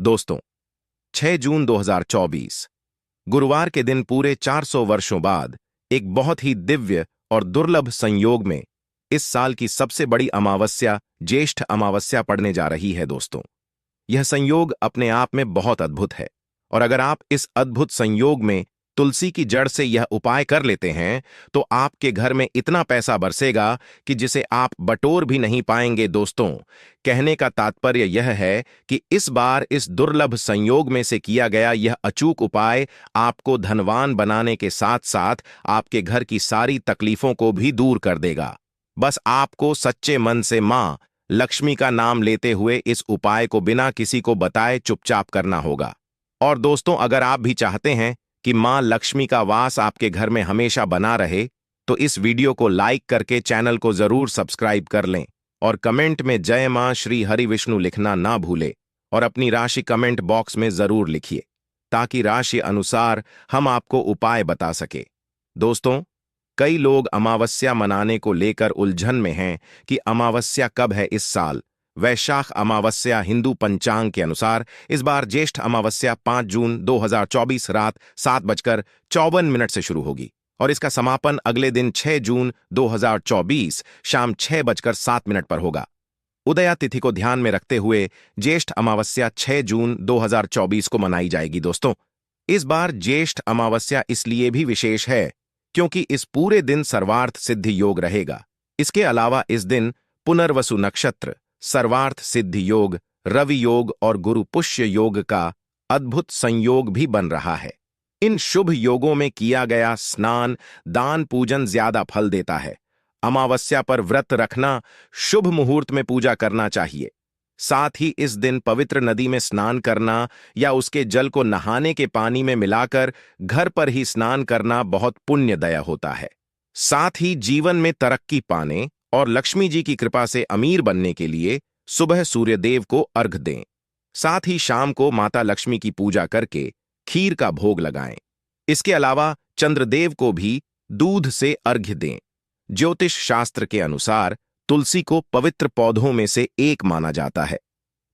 दोस्तों, 6 जून 2024 गुरुवार के दिन पूरे 400 वर्षों बाद एक बहुत ही दिव्य और दुर्लभ संयोग में इस साल की सबसे बड़ी अमावस्या ज्येष्ठ अमावस्या पड़ने जा रही है। दोस्तों, यह संयोग अपने आप में बहुत अद्भुत है और अगर आप इस अद्भुत संयोग में तुलसी की जड़ से यह उपाय कर लेते हैं तो आपके घर में इतना पैसा बरसेगा कि जिसे आप बटोर भी नहीं पाएंगे। दोस्तों, कहने का तात्पर्य यह है कि इस बार इस दुर्लभ संयोग में से किया गया यह अचूक उपाय आपको धनवान बनाने के साथ साथ आपके घर की सारी तकलीफों को भी दूर कर देगा। बस आपको सच्चे मन से मां लक्ष्मी का नाम लेते हुए इस उपाय को बिना किसी को बताए चुपचाप करना होगा। और दोस्तों, अगर आप भी चाहते हैं कि मां लक्ष्मी का वास आपके घर में हमेशा बना रहे तो इस वीडियो को लाइक करके चैनल को जरूर सब्सक्राइब कर लें और कमेंट में जय मां श्री हरि विष्णु लिखना ना भूले और अपनी राशि कमेंट बॉक्स में जरूर लिखिए ताकि राशि अनुसार हम आपको उपाय बता सके। दोस्तों, कई लोग अमावस्या मनाने को लेकर उलझन में हैं कि अमावस्या कब है इस साल। वैशाख अमावस्या हिंदू पंचांग के अनुसार इस बार ज्येष्ठ अमावस्या 5 जून 2024 रात 7:54 से शुरू होगी और इसका समापन अगले दिन 6 जून 2024 शाम 6:07 पर होगा। उदया तिथि को ध्यान में रखते हुए ज्येष्ठ अमावस्या 6 जून 2024 को मनाई जाएगी। दोस्तों, इस बार ज्येष्ठ अमावस्या इसलिए भी विशेष है क्योंकि इस पूरे दिन सर्वार्थ सिद्धि योग रहेगा। इसके अलावा इस दिन पुनर्वसु नक्षत्र, सर्वार्थ सिद्धि योग, रवि योग और गुरु पुष्य योग का अद्भुत संयोग भी बन रहा है। इन शुभ योगों में किया गया स्नान, दान, पूजन ज्यादा फल देता है। अमावस्या पर व्रत रखना, शुभ मुहूर्त में पूजा करना चाहिए। साथ ही इस दिन पवित्र नदी में स्नान करना या उसके जल को नहाने के पानी में मिलाकर घर पर ही स्नान करना बहुत पुण्यदय होता है। साथ ही जीवन में तरक्की पाने और लक्ष्मी जी की कृपा से अमीर बनने के लिए सुबह सूर्यदेव को अर्घ्य दें। साथ ही शाम को माता लक्ष्मी की पूजा करके खीर का भोग लगाएं। इसके अलावा चंद्रदेव को भी दूध से अर्घ्य दें। ज्योतिष शास्त्र के अनुसार तुलसी को पवित्र पौधों में से एक माना जाता है।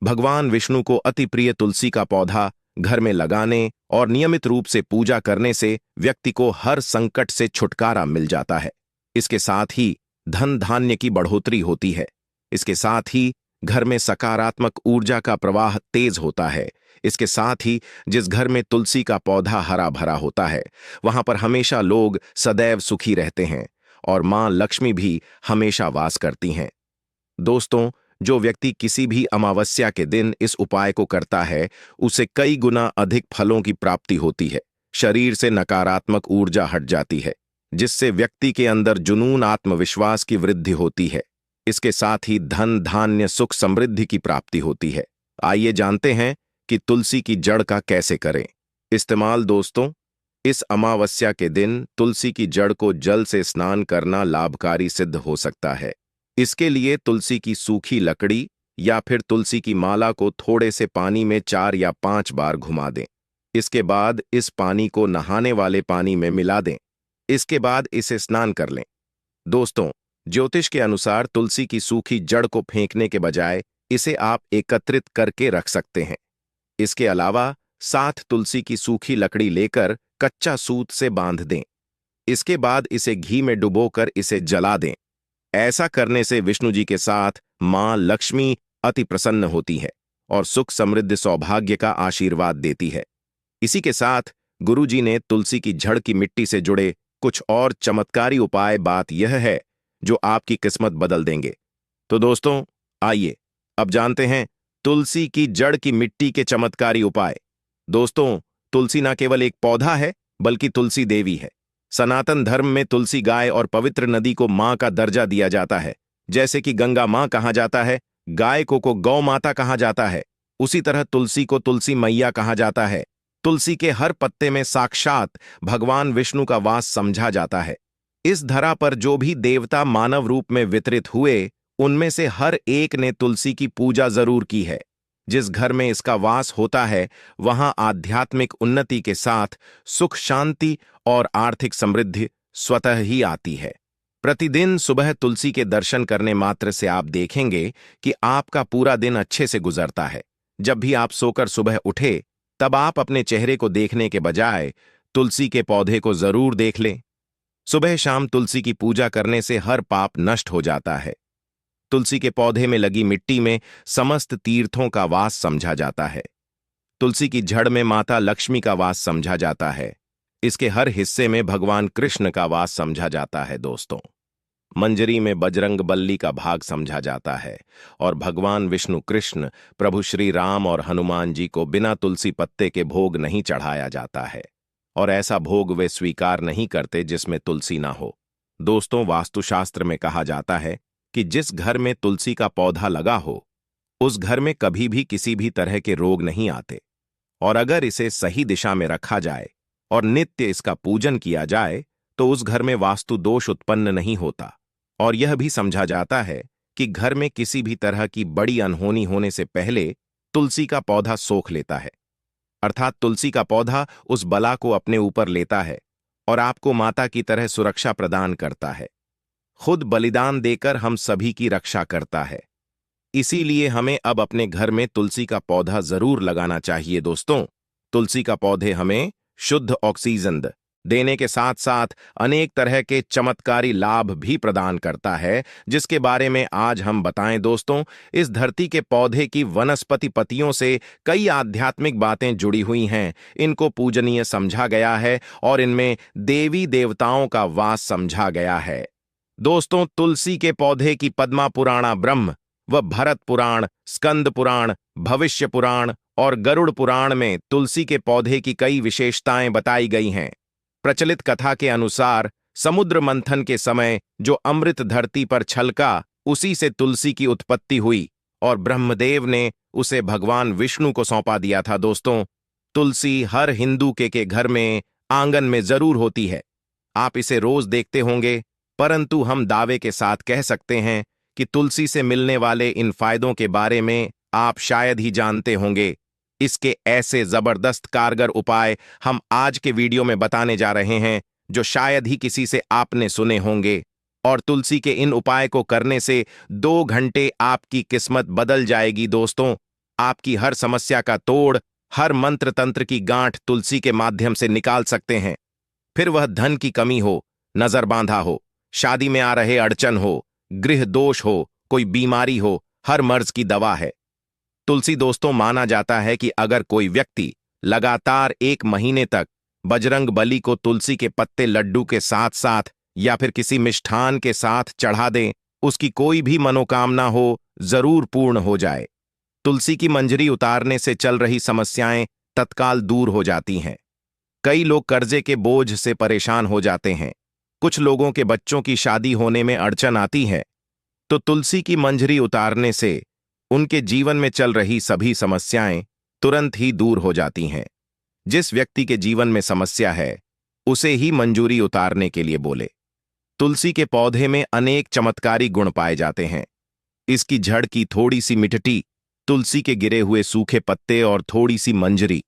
भगवान विष्णु को अति प्रिय तुलसी का पौधा घर में लगाने और नियमित रूप से पूजा करने से व्यक्ति को हर संकट से छुटकारा मिल जाता है। इसके साथ ही धन धान्य की बढ़ोतरी होती है। इसके साथ ही घर में सकारात्मक ऊर्जा का प्रवाह तेज होता है। इसके साथ ही जिस घर में तुलसी का पौधा हरा भरा होता है वहां पर हमेशा लोग सदैव सुखी रहते हैं और मां लक्ष्मी भी हमेशा वास करती हैं। दोस्तों, जो व्यक्ति किसी भी अमावस्या के दिन इस उपाय को करता है उसे कई गुना अधिक फलों की प्राप्ति होती है। शरीर से नकारात्मक ऊर्जा हट जाती है जिससे व्यक्ति के अंदर जुनून, आत्मविश्वास की वृद्धि होती है। इसके साथ ही धन, धान्य, सुख, समृद्धि की प्राप्ति होती है। आइए जानते हैं कि तुलसी की जड़ का कैसे करें इस्तेमाल। दोस्तों, इस अमावस्या के दिन तुलसी की जड़ को जल से स्नान करना लाभकारी सिद्ध हो सकता है। इसके लिए तुलसी की सूखी लकड़ी या फिर तुलसी की माला को थोड़े से पानी में 4 या 5 बार घुमा दें। इसके बाद इस पानी को नहाने वाले पानी में मिला दें। इसके बाद इसे स्नान कर लें। दोस्तों, ज्योतिष के अनुसार तुलसी की सूखी जड़ को फेंकने के बजाय इसे आप एकत्रित करके रख सकते हैं। इसके अलावा साथ तुलसी की सूखी लकड़ी लेकर कच्चा सूत से बांध दें। इसके बाद इसे घी में डुबोकर इसे जला दें। ऐसा करने से विष्णु जी के साथ मां लक्ष्मी अति प्रसन्न होती है और सुख, समृद्धि, सौभाग्य का आशीर्वाद देती है। इसी के साथ गुरु जी ने तुलसी की जड़ की मिट्टी से जुड़े कुछ और चमत्कारी उपाय बात यह है जो आपकी किस्मत बदल देंगे। तो दोस्तों, आइए अब जानते हैं तुलसी की जड़ की मिट्टी के चमत्कारी उपाय। दोस्तों, तुलसी न केवल एक पौधा है बल्कि तुलसी देवी है। सनातन धर्म में तुलसी गाय और पवित्र नदी को मां का दर्जा दिया जाता है। जैसे कि गंगा मां कहा जाता है, गाय को गौ माता कहा जाता है, उसी तरह तुलसी को तुलसी मैया कहा जाता है। तुलसी के हर पत्ते में साक्षात भगवान विष्णु का वास समझा जाता है। इस धरा पर जो भी देवता मानव रूप में वितरित हुए उनमें से हर एक ने तुलसी की पूजा जरूर की है। जिस घर में इसका वास होता है वहां आध्यात्मिक उन्नति के साथ सुख, शांति और आर्थिक समृद्धि स्वतः ही आती है। प्रतिदिन सुबह तुलसी के दर्शन करने मात्र से आप देखेंगे कि आपका पूरा दिन अच्छे से गुजरता है। जब भी आप सोकर सुबह उठे, तब आप अपने चेहरे को देखने के बजाय तुलसी के पौधे को जरूर देख लें। सुबह शाम तुलसी की पूजा करने से हर पाप नष्ट हो जाता है। तुलसी के पौधे में लगी मिट्टी में समस्त तीर्थों का वास समझा जाता है। तुलसी की जड़ में माता लक्ष्मी का वास समझा जाता है। इसके हर हिस्से में भगवान कृष्ण का वास समझा जाता है दोस्तों। मंजरी में बजरंग बल्ली का भाग समझा जाता है और भगवान विष्णु कृष्ण, प्रभु श्री राम और हनुमान जी को बिना तुलसी पत्ते के भोग नहीं चढ़ाया जाता है और ऐसा भोग वे स्वीकार नहीं करते जिसमें तुलसी ना हो। दोस्तों, वास्तुशास्त्र में कहा जाता है कि जिस घर में तुलसी का पौधा लगा हो, उस घर में कभी भी किसी भी तरह के रोग नहीं आते और अगर इसे सही दिशा में रखा जाए और नित्य इसका पूजन किया जाए तो उस घर में वास्तु दोष उत्पन्न नहीं होता। और यह भी समझा जाता है कि घर में किसी भी तरह की बड़ी अनहोनी होने से पहले तुलसी का पौधा सोख लेता है, अर्थात तुलसी का पौधा उस बला को अपने ऊपर लेता है और आपको माता की तरह सुरक्षा प्रदान करता है। खुद बलिदान देकर हम सभी की रक्षा करता है। इसीलिए हमें अब अपने घर में तुलसी का पौधा जरूर लगाना चाहिए दोस्तों। तुलसी का पौधे हमें शुद्ध ऑक्सीजन देने के साथ साथ अनेक तरह के चमत्कारी लाभ भी प्रदान करता है, जिसके बारे में आज हम बताएं दोस्तों। इस धरती के पौधे की वनस्पति पत्तियों से कई आध्यात्मिक बातें जुड़ी हुई हैं। इनको पूजनीय समझा गया है और इनमें देवी देवताओं का वास समझा गया है। दोस्तों, तुलसी के पौधे की पद्मा पुराणा ब्रह्म व भरत पुराण, स्कंद पुराण, भविष्य पुराण और गरुड़ पुराण में तुलसी के पौधे की कई विशेषताएं बताई गई हैं। प्रचलित कथा के अनुसार समुद्र मंथन के समय जो अमृत धरती पर छलका, उसी से तुलसी की उत्पत्ति हुई और ब्रह्मदेव ने उसे भगवान विष्णु को सौंपा दिया था। दोस्तों, तुलसी हर हिंदू के घर में, आंगन में जरूर होती है। आप इसे रोज देखते होंगे, परंतु हम दावे के साथ कह सकते हैं कि तुलसी से मिलने वाले इन फायदों के बारे में आप शायद ही जानते होंगे। इसके ऐसे जबरदस्त कारगर उपाय हम आज के वीडियो में बताने जा रहे हैं जो शायद ही किसी से आपने सुने होंगे। और तुलसी के इन उपाय को करने से 2 घंटे आपकी किस्मत बदल जाएगी दोस्तों। आपकी हर समस्या का तोड़, हर मंत्र तंत्र की गांठ तुलसी के माध्यम से निकाल सकते हैं। फिर वह धन की कमी हो, नजर बांधा हो, शादी में आ रहे अड़चन हो, गृह दोष हो, कोई बीमारी हो, हर मर्ज की दवा है तुलसी। दोस्तों, माना जाता है कि अगर कोई व्यक्ति लगातार 1 महीने तक बजरंग बली को तुलसी के पत्ते लड्डू के साथ साथ या फिर किसी मिष्ठान के साथ चढ़ा दें, उसकी कोई भी मनोकामना हो जरूर पूर्ण हो जाए। तुलसी की मंजरी उतारने से चल रही समस्याएं तत्काल दूर हो जाती हैं। कई लोग कर्जे के बोझ से परेशान हो जाते हैं। कुछ लोगों के बच्चों की शादी होने में अड़चन आती है, तो तुलसी की मंजरी उतारने से उनके जीवन में चल रही सभी समस्याएं तुरंत ही दूर हो जाती हैं। जिस व्यक्ति के जीवन में समस्या है, उसे ही मंजूरी उतारने के लिए बोले। तुलसी के पौधे में अनेक चमत्कारी गुण पाए जाते हैं। इसकी जड़ की थोड़ी सी मिट्टी, तुलसी के गिरे हुए सूखे पत्ते और थोड़ी सी मंजरी,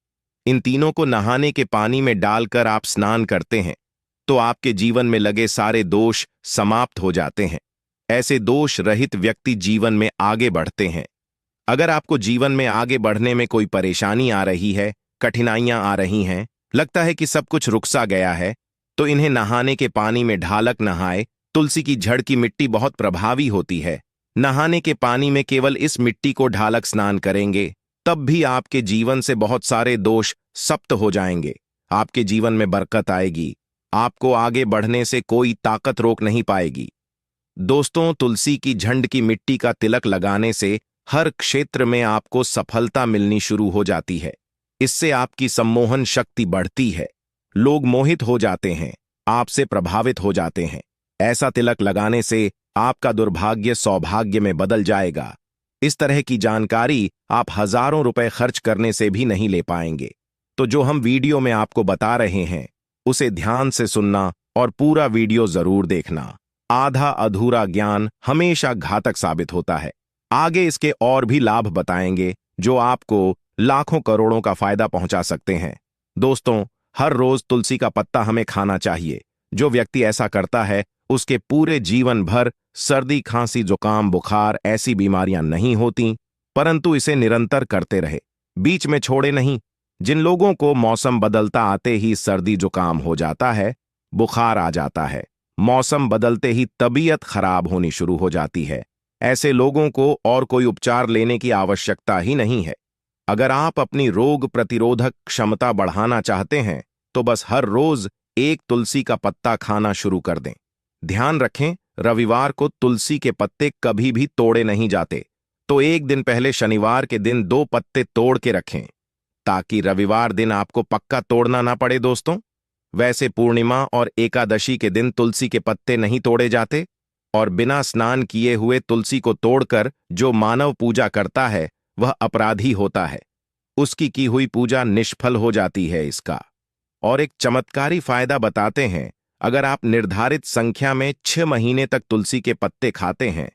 इन तीनों को नहाने के पानी में डालकर आप स्नान करते हैं तो आपके जीवन में लगे सारे दोष समाप्त हो जाते हैं। ऐसे दोष रहित व्यक्ति जीवन में आगे बढ़ते हैं। अगर आपको जीवन में आगे बढ़ने में कोई परेशानी आ रही है, कठिनाइयां आ रही हैं, लगता है कि सब कुछ रुक सा गया है, तो इन्हें नहाने के पानी में ढालक नहाए। तुलसी की जड़ की मिट्टी बहुत प्रभावी होती है। नहाने के पानी में केवल इस मिट्टी को ढालक स्नान करेंगे, तब भी आपके जीवन से बहुत सारे दोष समाप्त हो जाएंगे। आपके जीवन में बरकत आएगी। आपको आगे बढ़ने से कोई ताकत रोक नहीं पाएगी। दोस्तों, तुलसी की झंड की मिट्टी का तिलक लगाने से हर क्षेत्र में आपको सफलता मिलनी शुरू हो जाती है। इससे आपकी सम्मोहन शक्ति बढ़ती है। लोग मोहित हो जाते हैं, आपसे प्रभावित हो जाते हैं। ऐसा तिलक लगाने से आपका दुर्भाग्य सौभाग्य में बदल जाएगा। इस तरह की जानकारी आप हजारों रुपए खर्च करने से भी नहीं ले पाएंगे। तो जो हम वीडियो में आपको बता रहे हैं, उसे ध्यान से सुनना और पूरा वीडियो जरूर देखना। आधा अधूरा ज्ञान हमेशा घातक साबित होता है। आगे इसके और भी लाभ बताएंगे जो आपको लाखों करोड़ों का फायदा पहुंचा सकते हैं। दोस्तों, हर रोज तुलसी का पत्ता हमें खाना चाहिए। जो व्यक्ति ऐसा करता है, उसके पूरे जीवन भर सर्दी, खांसी, जुकाम, बुखार ऐसी बीमारियां नहीं होती, परंतु इसे निरंतर करते रहे बीच में छोड़े नहीं। जिन लोगों को मौसम बदलता आते ही सर्दी जुकाम हो जाता है, बुखार आ जाता है, मौसम बदलते ही तबीयत खराब होनी शुरू हो जाती है, ऐसे लोगों को और कोई उपचार लेने की आवश्यकता ही नहीं है। अगर आप अपनी रोग प्रतिरोधक क्षमता बढ़ाना चाहते हैं तो बस हर रोज एक तुलसी का पत्ता खाना शुरू कर दें। ध्यान रखें, रविवार को तुलसी के पत्ते कभी भी तोड़े नहीं जाते, तो एक दिन पहले शनिवार के दिन 2 पत्ते तोड़ के रखें ताकि रविवार दिन आपको पक्का तोड़ना ना पड़े दोस्तों। वैसे पूर्णिमा और एकादशी के दिन तुलसी के पत्ते नहीं तोड़े जाते, और बिना स्नान किए हुए तुलसी को तोड़कर जो मानव पूजा करता है वह अपराधी होता है, उसकी की हुई पूजा निष्फल हो जाती है। इसका और एक चमत्कारी फायदा बताते हैं। अगर आप निर्धारित संख्या में 6 महीने तक तुलसी के पत्ते खाते हैं,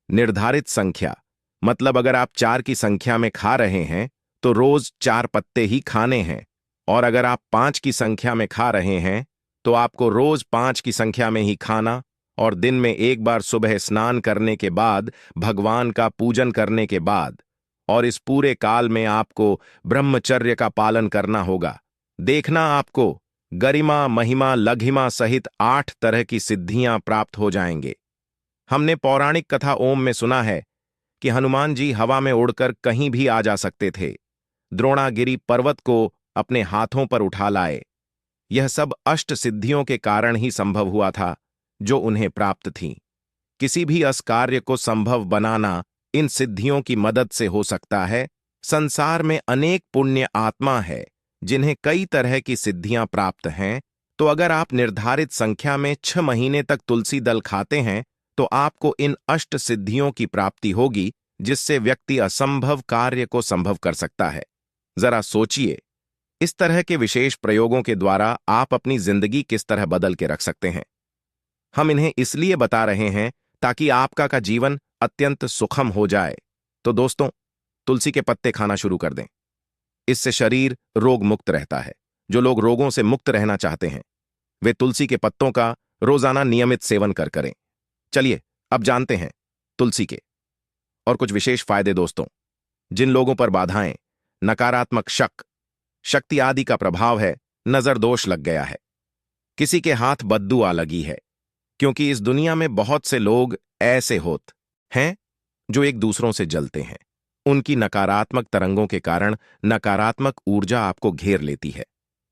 निर्धारित संख्या मतलब अगर आप 4 की संख्या में खा रहे हैं तो रोज 4 पत्ते ही खाने हैं, और अगर आप 5 की संख्या में खा रहे हैं तो आपको रोज 5 की संख्या में ही खाना, और दिन में एक बार सुबह स्नान करने के बाद, भगवान का पूजन करने के बाद, और इस पूरे काल में आपको ब्रह्मचर्य का पालन करना होगा। देखना आपको गरिमा, महिमा, लघिमा सहित 8 तरह की सिद्धियां प्राप्त हो जाएंगे। हमने पौराणिक कथा ओम में सुना है कि हनुमान जी हवा में उड़कर कहीं भी आ जा सकते थे, द्रोणागिरी पर्वत को अपने हाथों पर उठा लाए। यह सब अष्ट सिद्धियों के कारण ही संभव हुआ था जो उन्हें प्राप्त थीं। किसी भी असकार्य को संभव बनाना इन सिद्धियों की मदद से हो सकता है। संसार में अनेक पुण्य आत्मा है जिन्हें कई तरह की सिद्धियां प्राप्त हैं, तो अगर आप निर्धारित संख्या में 6 महीने तक तुलसी दल खाते हैं तो आपको इन अष्ट सिद्धियों की प्राप्ति होगी, जिससे व्यक्ति असंभव कार्य को संभव कर सकता है। जरा सोचिए, इस तरह के विशेष प्रयोगों के द्वारा आप अपनी जिंदगी किस तरह बदल के रख सकते हैं। हम इन्हें इसलिए बता रहे हैं ताकि आपका का जीवन अत्यंत सुखम हो जाए। तो दोस्तों, तुलसी के पत्ते खाना शुरू कर दें। इससे शरीर रोग मुक्त रहता है। जो लोग रोगों से मुक्त रहना चाहते हैं वे तुलसी के पत्तों का रोजाना नियमित सेवन करें। चलिए अब जानते हैं तुलसी के और कुछ विशेष फायदे। दोस्तों, जिन लोगों पर बाधाएं, नकारात्मक शक, शक्ति आदि का प्रभाव है, नजर दोष लग गया है, किसी के हाथ बद्दुआ लगी है, क्योंकि इस दुनिया में बहुत से लोग ऐसे होते हैं जो एक दूसरों से जलते हैं। उनकी नकारात्मक तरंगों के कारण नकारात्मक ऊर्जा आपको घेर लेती है।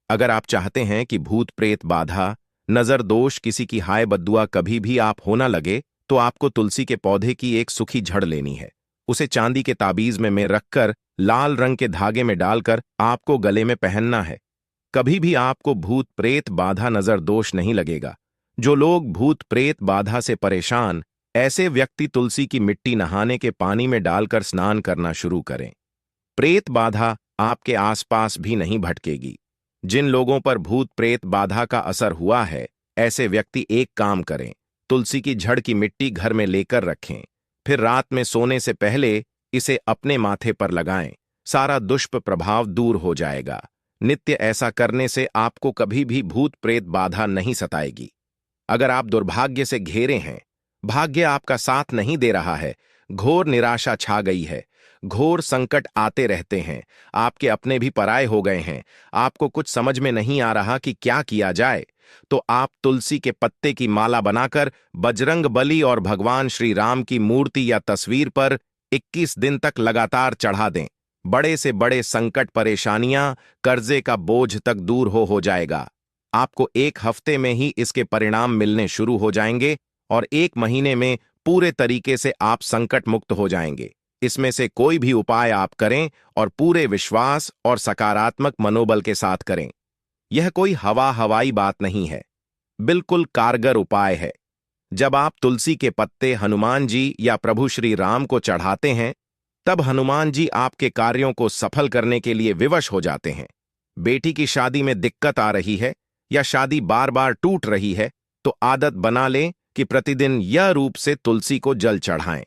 अगर आप चाहते हैं कि भूत प्रेत बाधा, नजर दोष, किसी की हाय बद्दुआ कभी भी आप होना लगे, तो आपको तुलसी के पौधे की एक सूखी झड़ लेनी है। उसे चांदी के ताबीज में रखकर लाल रंग के धागे में डालकर आपको गले में पहनना है। कभी भी आपको भूत प्रेत बाधा, नजर दोष नहीं लगेगा। जो लोग भूत प्रेत बाधा से परेशान, ऐसे व्यक्ति तुलसी की मिट्टी नहाने के पानी में डालकर स्नान करना शुरू करें। प्रेत बाधा आपके आसपास भी नहीं भटकेगी। जिन लोगों पर भूत प्रेत बाधा का असर हुआ है, ऐसे व्यक्ति एक काम करें, तुलसी की झड़ की मिट्टी घर में लेकर रखें, फिर रात में सोने से पहले इसे अपने माथे पर लगाएं। सारा दुष्प्रभाव दूर हो जाएगा। नित्य ऐसा करने से आपको कभी भी भूत प्रेत बाधा नहीं सताएगी। अगर आप दुर्भाग्य से घिरे हैं, भाग्य आपका साथ नहीं दे रहा है, घोर निराशा छा गई है, घोर संकट आते रहते हैं, आपके अपने भी पराये हो गए हैं, आपको कुछ समझ में नहीं आ रहा कि क्या किया जाए, तो आप तुलसी के पत्ते की माला बनाकर बजरंग बली और भगवान श्री राम की मूर्ति या तस्वीर पर 21 दिन तक लगातार चढ़ा दें। बड़े से बड़े संकट, परेशानियां, कर्जे का बोझ तक दूर हो जाएगा। आपको 1 हफ्ते में ही इसके परिणाम मिलने शुरू हो जाएंगे और 1 महीने में पूरे तरीके से आप संकट मुक्त हो जाएंगे। इसमें से कोई भी उपाय आप करें और पूरे विश्वास और सकारात्मक मनोबल के साथ करें। यह कोई हवाई बात नहीं है, बिल्कुल कारगर उपाय है। जब आप तुलसी के पत्ते हनुमान जी या प्रभु श्री राम को चढ़ाते हैं, तब हनुमान जी आपके कार्यों को सफल करने के लिए विवश हो जाते हैं। बेटी की शादी में दिक्कत आ रही है या शादी बार बार टूट रही है, तो आदत बना लें कि प्रतिदिन यह रूप से तुलसी को जल चढ़ाएं।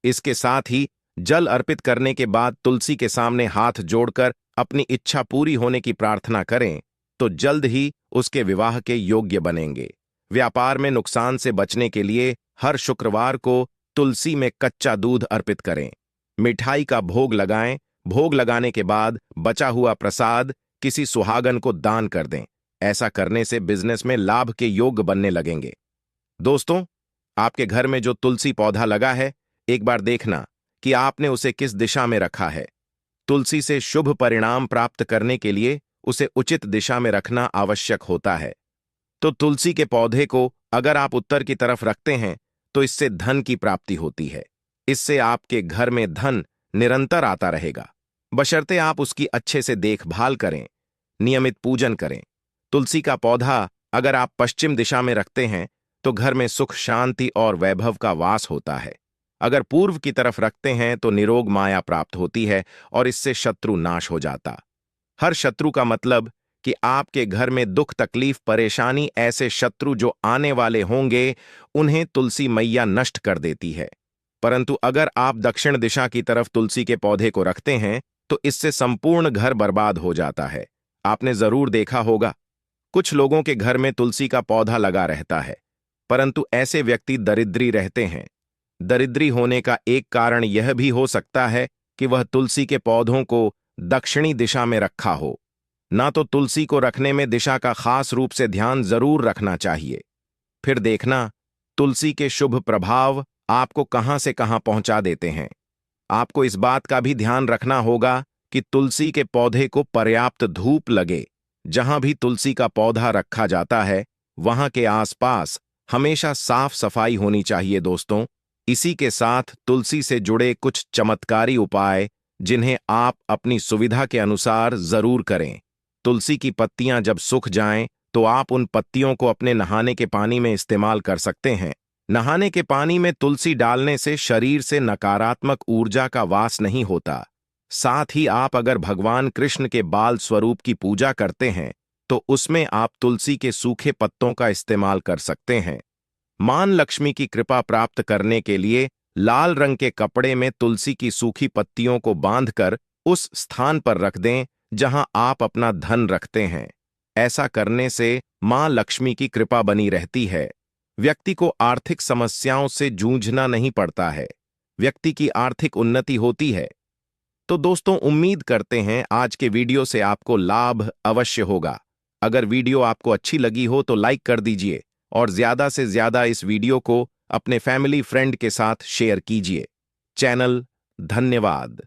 इसके साथ ही जल अर्पित करने के बाद तुलसी के सामने हाथ जोड़कर अपनी इच्छा पूरी होने की प्रार्थना करें, तो जल्द ही उसके विवाह के योग्य बनेंगे। व्यापार में नुकसान से बचने के लिए हर शुक्रवार को तुलसी में कच्चा दूध अर्पित करें, मिठाई का भोग लगाएं, भोग लगाने के बाद बचा हुआ प्रसाद किसी सुहागन को दान कर दें। ऐसा करने से बिजनेस में लाभ के योग्य बनने लगेंगे। दोस्तों, आपके घर में जो तुलसी पौधा लगा है, एक बार देखना कि आपने उसे किस दिशा में रखा है। तुलसी से शुभ परिणाम प्राप्त करने के लिए उसे उचित दिशा में रखना आवश्यक होता है। तो तुलसी के पौधे को अगर आप उत्तर की तरफ रखते हैं तो इससे धन की प्राप्ति होती है। इससे आपके घर में धन निरंतर आता रहेगा, बशर्ते आप उसकी अच्छे से देखभाल करें, नियमित पूजन करें। तुलसी का पौधा अगर आप पश्चिम दिशा में रखते हैं तो घर में सुख, शांति और वैभव का वास होता है। अगर पूर्व की तरफ रखते हैं तो निरोग माया प्राप्त होती है और इससे शत्रु नाश हो जाता। हर शत्रु का मतलब कि आपके घर में दुख, तकलीफ, परेशानी, ऐसे शत्रु जो आने वाले होंगे उन्हें तुलसी मैया नष्ट कर देती है। परंतु अगर आप दक्षिण दिशा की तरफ तुलसी के पौधे को रखते हैं तो इससे संपूर्ण घर बर्बाद हो जाता है। आपने जरूर देखा होगा, कुछ लोगों के घर में तुलसी का पौधा लगा रहता है, परंतु ऐसे व्यक्ति दरिद्री रहते हैं। दरिद्री होने का एक कारण यह भी हो सकता है कि वह तुलसी के पौधों को दक्षिणी दिशा में रखा हो। ना तो तुलसी को रखने में दिशा का खास रूप से ध्यान जरूर रखना चाहिए। फिर देखना तुलसी के शुभ प्रभाव आपको कहां से कहां पहुंचा देते हैं। आपको इस बात का भी ध्यान रखना होगा कि तुलसी के पौधे को पर्याप्त धूप लगे। जहां भी तुलसी का पौधा रखा जाता है वहां के आसपास हमेशा साफ सफाई होनी चाहिए। दोस्तों, इसी के साथ तुलसी से जुड़े कुछ चमत्कारी उपाय जिन्हें आप अपनी सुविधा के अनुसार जरूर करें। तुलसी की पत्तियां जब सूख जाएं तो आप उन पत्तियों को अपने नहाने के पानी में इस्तेमाल कर सकते हैं। नहाने के पानी में तुलसी डालने से शरीर से नकारात्मक ऊर्जा का वास नहीं होता। साथ ही आप अगर भगवान कृष्ण के बाल स्वरूप की पूजा करते हैं तो उसमें आप तुलसी के सूखे पत्तों का इस्तेमाल कर सकते हैं। मां लक्ष्मी की कृपा प्राप्त करने के लिए लाल रंग के कपड़े में तुलसी की सूखी पत्तियों को बांधकर उस स्थान पर रख दें जहां आप अपना धन रखते हैं। ऐसा करने से मां लक्ष्मी की कृपा बनी रहती है। व्यक्ति को आर्थिक समस्याओं से जूझना नहीं पड़ता है, व्यक्ति की आर्थिक उन्नति होती है। तो दोस्तों, उम्मीद करते हैं आज के वीडियो से आपको लाभ अवश्य होगा। अगर वीडियो आपको अच्छी लगी हो तो लाइक कर दीजिए और ज्यादा से ज्यादा इस वीडियो को अपने फैमिली फ्रेंड के साथ शेयर कीजिए। धन्यवाद।